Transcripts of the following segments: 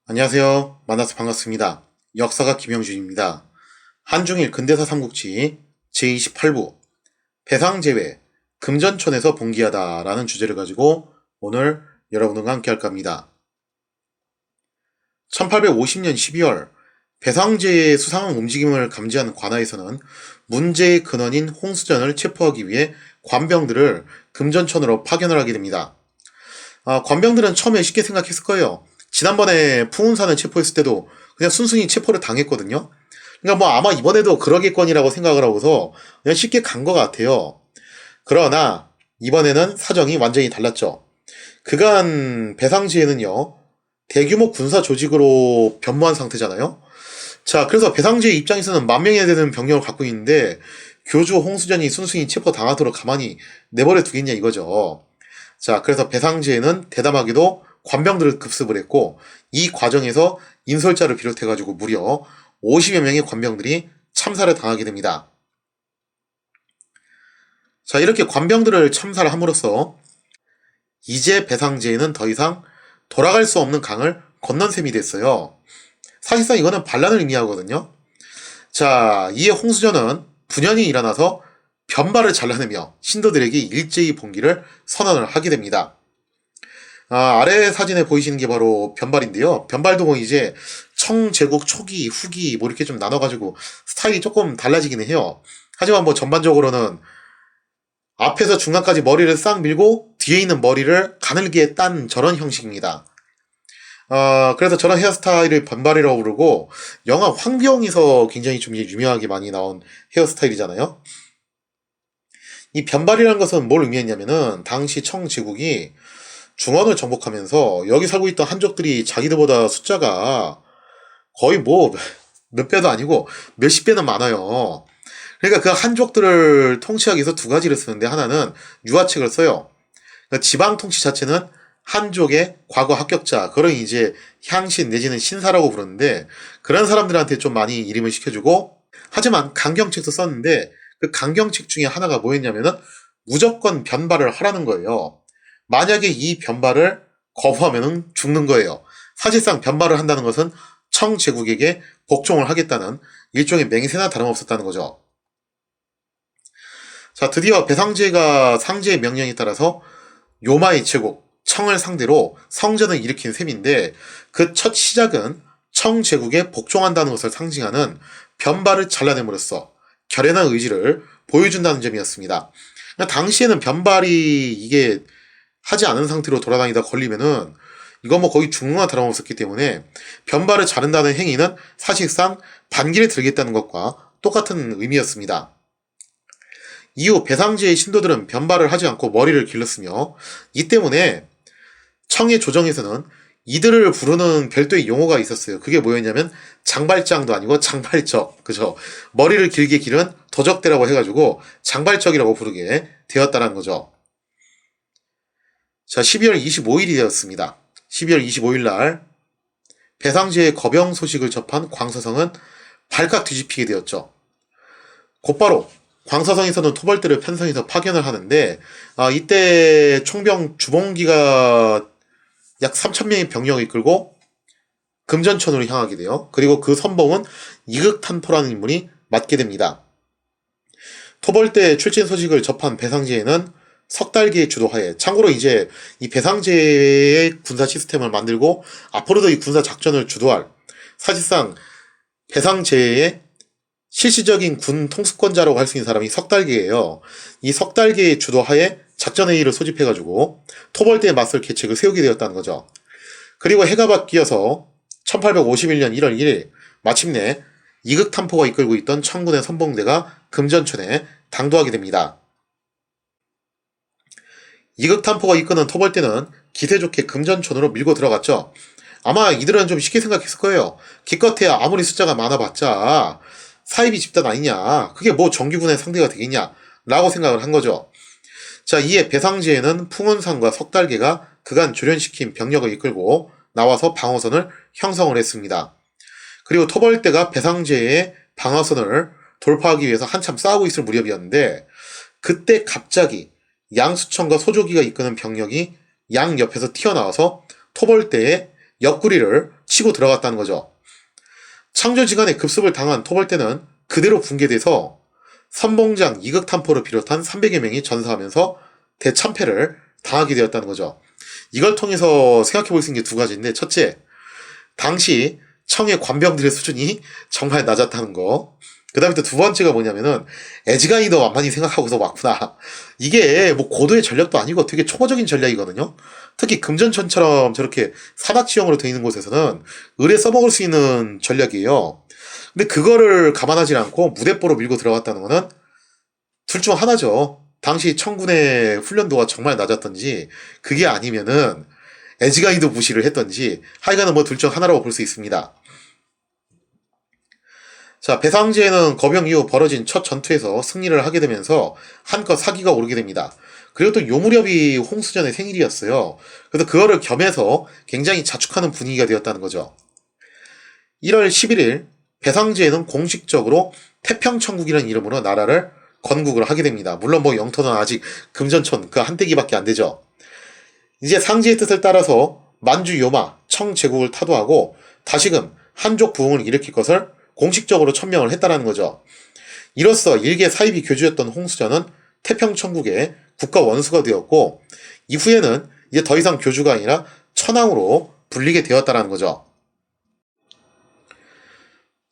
안녕하세요. 만나서 반갑습니다. 역사가 김영준입니다. 한중일 근대사 삼국지 제28부 배상제외 금전촌에서 봉기하다 라는 주제를 가지고 오늘 여러분과 함께 할까 합니다. 1850년 12월 배상제의 수상한 움직임을 감지한 관하에서는 문제의 근원인 홍수전을 체포하기 위해 관병들을 금전촌으로 파견을 하게 됩니다. 관병들은 처음에 쉽게 생각했을 거예요. 지난번에 풍운산을 체포했을 때도 그냥 순순히 체포를 당했거든요. 그러니까 뭐 아마 이번에도 그러겠거니라고 생각을 하고서 그냥 쉽게 간 것 같아요. 그러나 이번에는 사정이 완전히 달랐죠. 그간 배상지에는요, 대규모 군사 조직으로 변모한 상태잖아요. 자, 그래서 배상지의 입장에서는 만 명이 되는 병력을 갖고 있는데 교주 홍수전이 순순히 체포 당하도록 가만히 내버려 두겠냐 이거죠. 자, 그래서 배상지에는 대담하게도 관병들을 급습을 했고 이 과정에서 인솔자를 비롯해가지고 무려 50여 명의 관병들이 참사를 당하게 됩니다. 자, 이렇게 관병들을 참사를 함으로써 이제 배상제에는 더 이상 돌아갈 수 없는 강을 건넌 셈이 됐어요. 사실상 이거는 반란을 의미하거든요. 자, 이에 홍수전은 분연히 일어나서 변발을 잘라내며 신도들에게 일제히 봉기를 선언을 하게 됩니다. 아래 사진에 보이시는 게 바로 변발인데요. 변발도 뭐 이제 청제국 초기, 후기 뭐 이렇게 좀 나눠가지고 스타일이 조금 달라지기는 해요. 하지만 뭐 전반적으로는 앞에서 중간까지 머리를 싹 밀고 뒤에 있는 머리를 가늘게 딴 저런 형식입니다. 그래서 저런 헤어스타일을 변발이라고 부르고 영화 황병에서 굉장히 좀 유명하게 많이 나온 헤어스타일이잖아요. 이 변발이라는 것은 뭘 의미했냐면은 당시 청제국이 중원을 정복하면서 여기 살고 있던 한족들이 자기들보다 숫자가 거의 뭐 몇 배도 아니고 몇십 배는 많아요. 그러니까 그 한족들을 통치하기 위해서 두 가지를 쓰는데 하나는 유화책을 써요. 그러니까 지방 통치 자체는 한족의 과거 합격자, 그런 이제 향신 내지는 신사라고 부르는데 그런 사람들한테 좀 많이 이름을 시켜주고, 하지만 강경책도 썼는데 그 강경책 중에 하나가 뭐였냐면은 무조건 변발을 하라는 거예요. 만약에 이 변발을 거부하면 죽는 거예요. 사실상 변발을 한다는 것은 청제국에게 복종을 하겠다는 일종의 맹세나 다름없었다는 거죠. 자, 드디어 배상제가 상제의 명령에 따라서 요마의 제국 청을 상대로 성전을 일으킨 셈인데 그 첫 시작은 청제국에 복종한다는 것을 상징하는 변발을 잘라냄으로써 결연한 의지를 보여준다는 점이었습니다. 당시에는 변발이 이게 하지 않은 상태로 돌아다니다 걸리면은 이건 뭐 거의 죽는거나 다름없었기 때문에 변발을 자른다는 행위는 사실상 반기를 들겠다는 것과 똑같은 의미였습니다. 이후 배상제의 신도들은 변발을 하지 않고 머리를 길렀으며 이 때문에 청의 조정에서는 이들을 부르는 별도의 용어가 있었어요. 그게 뭐였냐면 장발장도 아니고 장발적, 그죠? 머리를 길게 기른 도적대라고 해가지고 장발적이라고 부르게 되었다는 거죠. 자, 12월 25일이 되었습니다. 12월 25일 날 배상제의 거병 소식을 접한 광서성은 발칵 뒤집히게 되었죠. 곧바로 광서성에서는 토벌대를 편성해서 파견을 하는데 이때 총병 주봉기가 약 3,000명의 병력을 이끌고 금전천으로 향하게 돼요. 그리고 그 선봉은 이극탄포라는 인물이 맡게 됩니다. 토벌대 출진 소식을 접한 배상제에는 석달기의 주도하에, 참고로 이제 이 배상제의 군사 시스템을 만들고 앞으로도 이 군사 작전을 주도할, 사실상 배상제의 실시적인 군 통수권자라고 할 수 있는 사람이 석달기예요. 이 석달기의 주도하에 작전회의를 소집해가지고 토벌대에 맞설 계책을 세우게 되었다는 거죠. 그리고 해가 바뀌어서 1851년 1월 1일 마침내 이극탄포가 이끌고 있던 청군의 선봉대가 금전촌에 당도하게 됩니다. 이극탄포가 이끄는 토벌대는 기세 좋게 금전촌으로 밀고 들어갔죠. 아마 이들은 좀 쉽게 생각했을 거예요. 기껏해야 아무리 숫자가 많아봤자 사이비 집단 아니냐, 그게 뭐 정규군의 상대가 되겠냐 라고 생각을 한 거죠. 자, 이에 배상제에는 풍운산과 석달계가 그간 조련시킨 병력을 이끌고 나와서 방어선을 형성을 했습니다. 그리고 토벌대가 배상제의 방어선을 돌파하기 위해서 한참 싸우고 있을 무렵이었는데 그때 갑자기 양수천과 소조기가 이끄는 병력이 양 옆에서 튀어나와서 토벌대의 옆구리를 치고 들어갔다는 거죠. 창조지간에 급습을 당한 토벌대는 그대로 붕괴돼서 선봉장 이극탄포를 비롯한 300여 명이 전사하면서 대참패를 당하게 되었다는 거죠. 이걸 통해서 생각해 볼 수 있는 게 두 가지인데, 첫째, 당시 청의 관병들의 수준이 정말 낮았다는 거. 그 다음에 또 두 번째가 뭐냐면은, 애지간히도 만만히 생각하고서 왔구나. 이게 뭐 고도의 전략도 아니고 되게 초보적인 전략이거든요. 특히 금전천처럼 저렇게 산악지형으로 되어 있는 곳에서는 의뢰 써먹을 수 있는 전략이에요. 근데 그거를 감안하지 않고 무대뽀로 밀고 들어갔다는 거는 둘 중 하나죠. 당시 청군의 훈련도가 정말 낮았던지, 그게 아니면은 애지간히도 무시를 했던지, 하여간은 뭐 둘 중 하나라고 볼 수 있습니다. 자, 배상제는 거병 이후 벌어진 첫 전투에서 승리를 하게 되면서 한껏 사기가 오르게 됩니다. 그리고 또 요 무렵이 홍수전의 생일이었어요. 그래서 그거를 겸해서 굉장히 자축하는 분위기가 되었다는 거죠. 1월 11일 배상제는 공식적으로 태평천국이라는 이름으로 나라를 건국을 하게 됩니다. 물론 뭐 영토는 아직 금전천 그 한때기밖에 안 되죠. 이제 상제의 뜻을 따라서 만주 요마 청제국을 타도하고 다시금 한족 부흥을 일으킬 것을 공식적으로 천명을 했다라는 거죠. 이로써 일개 사입이 교주였던 홍수전은 태평천국의 국가 원수가 되었고, 이후에는 이제 더 이상 교주가 아니라 천황으로 불리게 되었다라는 거죠.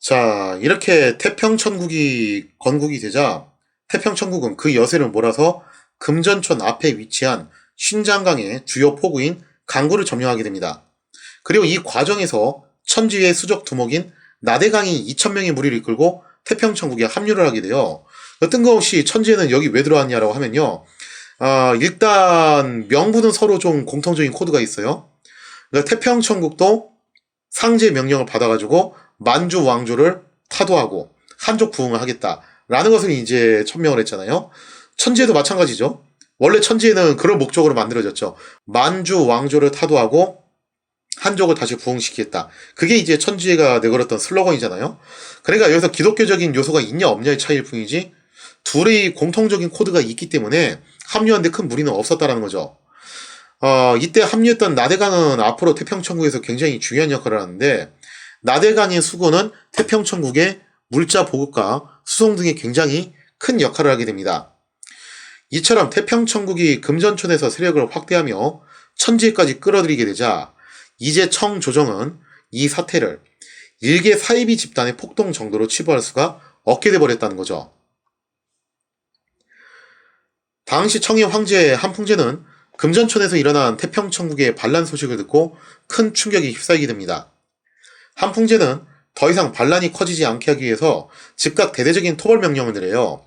자, 이렇게 태평천국이 건국이 되자 태평천국은 그 여세를 몰아서 금전천 앞에 위치한 신장강의 주요 포구인 강구를 점령하게 됩니다. 그리고 이 과정에서 천지의 수적 두목인 나대강이 2,000명의 무리를 이끌고 태평천국에 합류를 하게 돼요. 뜬금없이 천지에는 여기 왜 들어왔냐라고 하면요. 일단 명부는 서로 좀 공통적인 코드가 있어요. 그러니까 태평천국도 상제 명령을 받아가지고 만주 왕조를 타도하고 한족 부흥을 하겠다라는 것을 이제 천명을 했잖아요. 천지에도 마찬가지죠. 원래 천지에는 그런 목적으로 만들어졌죠. 만주 왕조를 타도하고 한족을 다시 부흥시키겠다. 그게 이제 천지가 내걸었던 슬로건이잖아요. 그러니까 여기서 기독교적인 요소가 있냐 없냐의 차이일 뿐이지 둘의 공통적인 코드가 있기 때문에 합류하는데 큰 무리는 없었다라는 거죠. 이때 합류했던 나대강은 앞으로 태평천국에서 굉장히 중요한 역할을 하는데, 나대강의 수고는 태평천국의 물자 보급과 수송 등에 굉장히 큰 역할을 하게 됩니다. 이처럼 태평천국이 금전촌에서 세력을 확대하며 천지에까지 끌어들이게 되자 이제 청조정은 이 사태를 일개 사이비 집단의 폭동 정도로 치부할 수가 없게 돼버렸다는 거죠. 당시 청의 황제 한풍제는 금전촌에서 일어난 태평천국의 반란 소식을 듣고 큰 충격에 휩싸이게 됩니다. 한풍제는 더 이상 반란이 커지지 않게 하기 위해서 즉각 대대적인 토벌 명령을 내려요.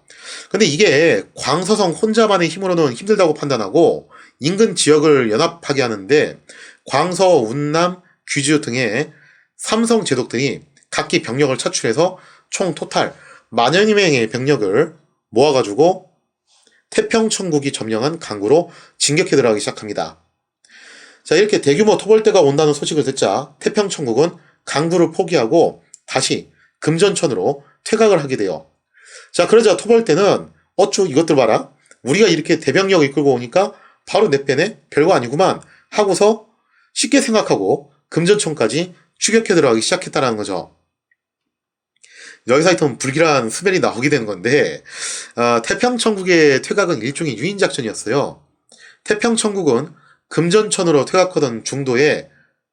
근데 이게 광서성 혼자만의 힘으로는 힘들다고 판단하고 인근 지역을 연합하게 하는데, 광서, 운남, 귀주 등의 삼성 제독들이 각기 병력을 차출해서 총 토탈 만여 명의 병력을 모아가지고 태평천국이 점령한 강구로 진격해 들어가기 시작합니다. 자, 이렇게 대규모 토벌대가 온다는 소식을 듣자 태평천국은 강구를 포기하고 다시 금전천으로 퇴각을 하게 돼요. 자, 그러자 토벌대는 어쭈 이것들 봐라, 우리가 이렇게 대병력을 이끌고 오니까 바로 내 빼네, 별거 아니구만 하고서 쉽게 생각하고 금전천까지 추격해 들어가기 시작했다는 거죠. 여기서 하여튼 불길한 스멜이 나오게 되는 건데, 태평천국의 퇴각은 일종의 유인작전이었어요. 태평천국은 금전천으로 퇴각하던 중도에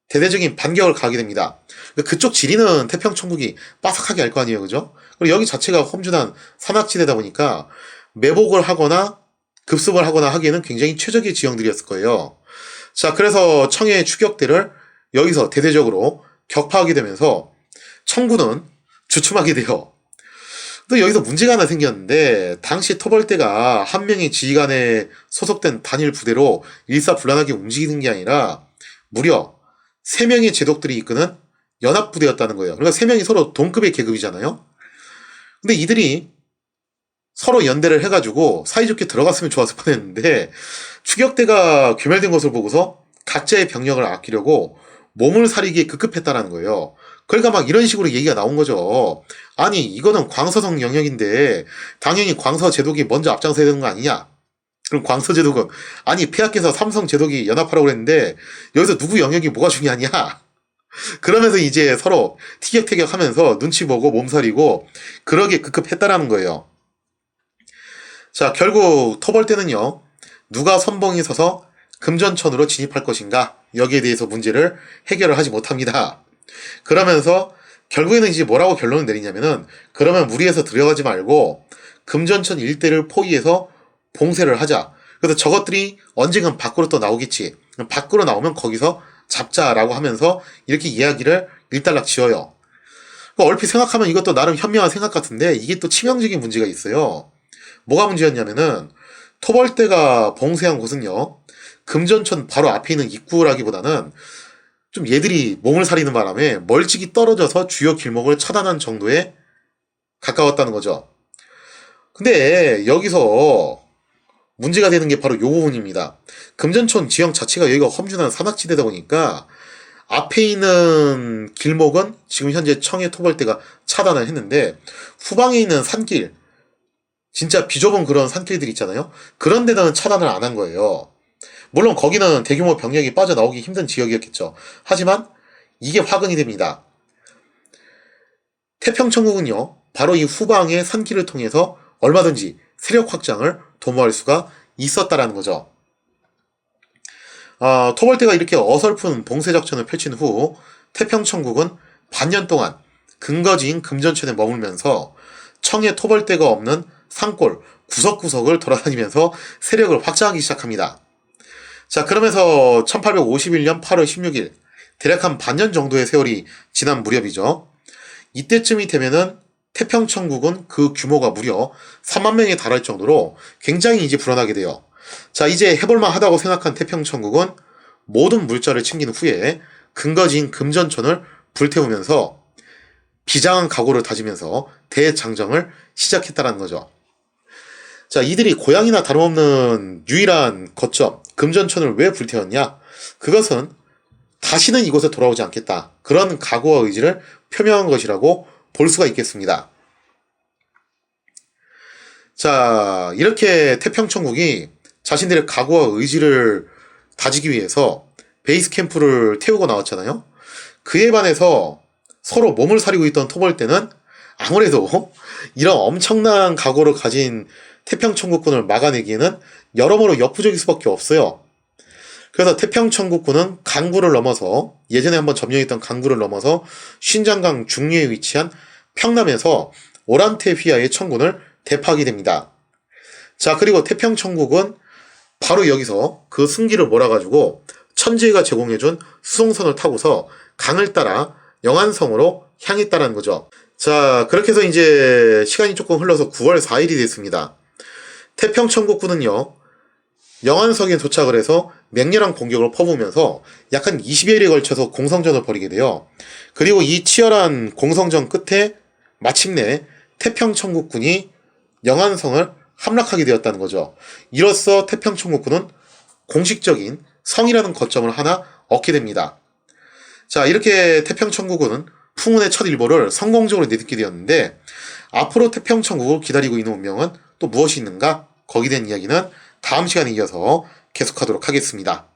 대대적인 반격을 가하게 됩니다. 그쪽 지리는 태평천국이 빠삭하게 알 거 아니에요, 그죠? 그리고 여기 자체가 험준한 산악지대다 보니까 매복을 하거나 급습을 하거나 하기에는 굉장히 최적의 지형들이었을 거예요. 자, 그래서 청의 추격대를 여기서 대대적으로 격파하게 되면서 청군은 주춤하게 돼요. 또 여기서 문제가 하나 생겼는데, 당시 토벌대가 한 명의 지휘관에 소속된 단일 부대로 일사불란하게 움직이는 게 아니라 무려 3명의 제독들이 이끄는 연합부대였다는 거예요. 그러니까 3명이 서로 동급의 계급이잖아요. 근데 이들이 서로 연대를 해가지고 사이좋게 들어갔으면 좋았을 뻔했는데, 추격대가 괴멸된 것을 보고서 각자의 병력을 아끼려고 몸을 사리기에 급급했다는 거예요. 그러니까 막 이런 식으로 얘기가 나온 거죠. 아니, 이거는 광서성 영역인데 당연히 광서 제독이 먼저 앞장서야 되는 거 아니냐? 그럼 광서 제독은 아니 폐하께서 삼성 제독이 연합하라고 그랬는데 여기서 누구 영역이 뭐가 중요하냐? 그러면서 이제 서로 티격태격 하면서 눈치 보고 몸살이고 그러게 급급했다라는 거예요. 자, 결국 토벌대는요, 누가 선봉에 서서 금전천으로 진입할 것인가? 여기에 대해서 문제를 해결을 하지 못합니다. 그러면서 결국에는 이제 뭐라고 결론을 내리냐면은, 그러면 무리해서 들어가지 말고 금전천 일대를 포위해서 봉쇄를 하자. 그래서 저것들이 언젠간 밖으로 또 나오겠지. 밖으로 나오면 거기서 잡자라고 하면서 이렇게 이야기를 일단락 지어요. 얼핏 생각하면 이것도 나름 현명한 생각 같은데 이게 또 치명적인 문제가 있어요. 뭐가 문제였냐면은, 토벌대가 봉쇄한 곳은요, 금전천 바로 앞에 있는 입구라기보다는 좀 얘들이 몸을 사리는 바람에 멀찍이 떨어져서 주요 길목을 차단한 정도에 가까웠다는 거죠. 근데 여기서 문제가 되는 게 바로 이 부분입니다. 금전천 지형 자체가 여기가 험준한 산악지대다 보니까 앞에 있는 길목은 지금 현재 청해 토벌대가 차단을 했는데, 후방에 있는 산길, 진짜 비좁은 그런 산길들 있잖아요. 그런 데는 차단을 안 한 거예요. 물론 거기는 대규모 병력이 빠져나오기 힘든 지역이었겠죠. 하지만 이게 화근이 됩니다. 태평천국은요, 바로 이 후방의 산길을 통해서 얼마든지 세력 확장을 도모할 수가 있었다라는 거죠. 토벌대가 이렇게 어설픈 봉쇄작전을 펼친 후 태평천국은 반년 동안 근거지인 금전천에 머물면서 청해 토벌대가 없는 산골 구석구석을 돌아다니면서 세력을 확장하기 시작합니다. 자, 그러면서 1851년 8월 16일, 대략 한 반년 정도의 세월이 지난 무렵이죠. 이때쯤이 되면은 태평천국은 그 규모가 무려 3만 명에 달할 정도로 굉장히 이제 불어나게 돼요. 자, 이제 해볼만 하다고 생각한 태평천국은 모든 물자를 챙긴 후에 근거지인 금전천을 불태우면서 비장한 각오를 다지면서 대장정을 시작했다는 거죠. 자, 이들이 고향이나 다름없는 유일한 거점 금전천을 왜 불태웠냐? 그것은 다시는 이곳에 돌아오지 않겠다, 그런 각오와 의지를 표명한 것이라고 볼 수가 있겠습니다. 자, 이렇게 태평천국이 자신들의 각오와 의지를 다지기 위해서 베이스 캠프를 태우고 나왔잖아요. 그에 반해서 서로 몸을 사리고 있던 토벌대는 아무래도 이런 엄청난 각오를 가진 태평천국군을 막아내기에는 여러모로 역부족일 수밖에 없어요. 그래서 태평천국군은 강구를 넘어서, 예전에 한번 점령했던 강구를 넘어서 신장강 중류에 위치한 평남에서 오란테 휘하의 천군을 대파하게 됩니다. 자, 그리고 태평천국은 바로 여기서 그 승기를 몰아가지고 천지가 제공해준 수송선을 타고서 강을 따라 영안성으로 향했다는 거죠. 자, 그렇게 해서 이제 시간이 조금 흘러서 9월 4일이 됐습니다. 태평천국군은요, 영안성에 도착을 해서 맹렬한 공격을 퍼부으면서 약 한 20여일에 걸쳐서 공성전을 벌이게 돼요. 그리고 이 치열한 공성전 끝에 마침내 태평천국군이 영안성을 함락하게 되었다는 거죠. 이로써 태평천국군은 공식적인 성이라는 거점을 하나 얻게 됩니다. 자, 이렇게 태평천국군은 풍운의 첫 일보를 성공적으로 내딛게 되었는데, 앞으로 태평천국을 기다리고 있는 운명은 또 무엇이 있는가? 거기에 대한 이야기는 다음 시간에 이어서 계속하도록 하겠습니다.